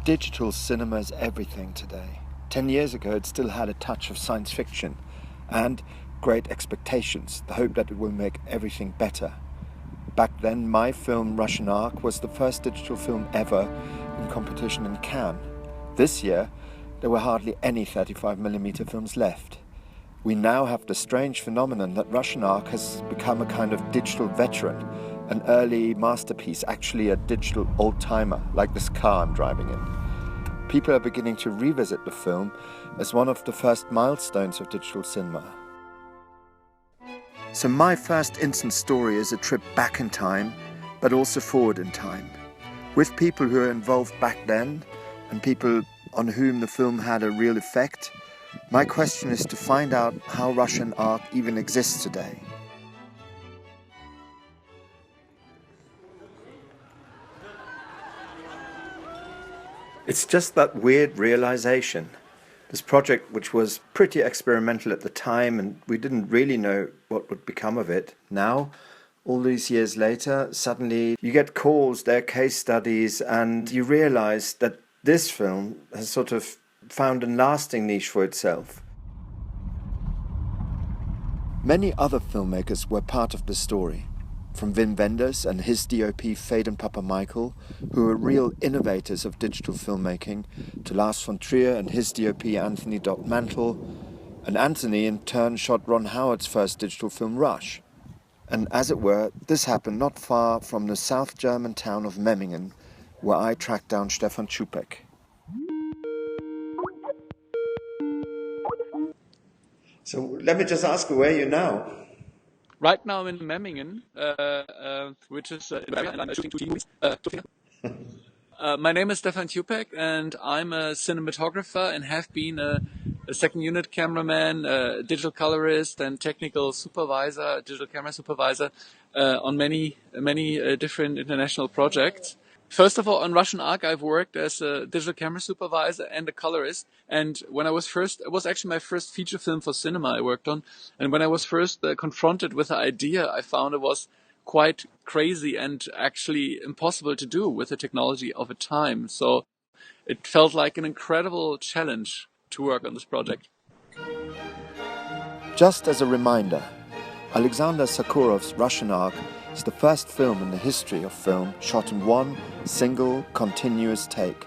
Digital cinema is everything today. 10 years ago, it still had a touch of science fiction and great expectations, the hope that it will make everything better. Back then, my film Russian Ark was the first digital film ever in competition in Cannes. This year, there were hardly any 35mm films left. We now have the strange phenomenon that Russian Ark has become a kind of digital veteran, an early masterpiece, actually a digital old-timer, like this car I'm driving in. People are beginning to revisit the film as one of the first milestones of digital cinema. So my first instant story is a trip back in time, but also forward in time, with people who were involved back then and people on whom the film had a real effect. My question is to find out how Russian Ark even exists today. It's just that weird realization. This project, which was pretty experimental at the time, and we didn't really know what would become of it. Now, all these years later, suddenly you get calls, there are case studies, and you realize that this film has sort of found a lasting niche for itself. Many other filmmakers were part of the story, from Wim Wenders and his DOP Faden Papamichael, who were real innovators of digital filmmaking, to Lars von Trier and his DOP Anthony Mantle, and Anthony in turn shot Ron Howard's first digital film Rush. And as it were, this happened not far from the South German town of Memmingen, where I tracked down Stephan Ciupek. So let me just ask you, where are you now? Right now I'm in Memmingen, which is shooting 2 movies. My name is Stephan Ciupek, and I'm a cinematographer and have been a second unit cameraman, a digital colorist, and technical supervisor, digital camera supervisor on many different international projects. First of all, on Russian Ark, I've worked as a digital camera supervisor and a colorist. And when it was actually my first feature film for cinema I worked on. And when I was first confronted with the idea, I found it was quite crazy and actually impossible to do with the technology of the time. So it felt like an incredible challenge to work on this project. Just as a reminder, Alexander Sokurov's Russian Ark is the first film in the history of film shot in one single continuous take.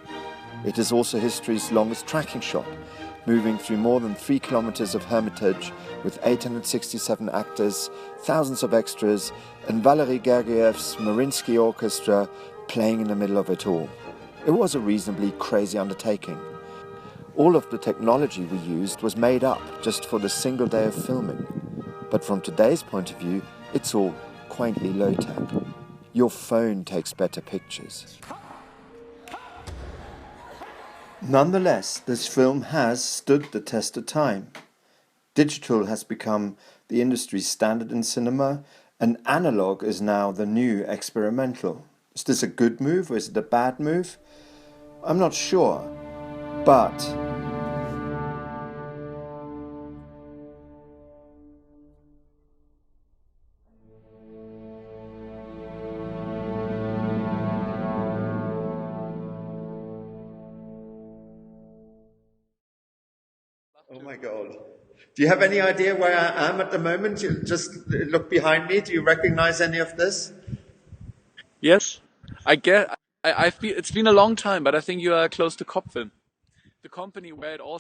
It is also history's longest tracking shot, moving through more than 3 kilometers of Hermitage with 867 actors, thousands of extras, and Valery Gergiev's Mariinsky Orchestra playing in the middle of it all. It was a reasonably crazy undertaking. All of the technology we used was made up just for the single day of filming. But from today's point of view, it's all quaintly low-tech. Your phone takes better pictures. Nonetheless, this film has stood the test of time. Digital has become the industry's standard in cinema, and analog is now the new experimental. Is this a good move or is it a bad move? I'm not sure, but oh my God. Do you have any idea where I am at the moment? You just look behind me. Do you recognize any of this? Yes, I feel it's been a long time, but I think you are close to Kopfilm, the company where it all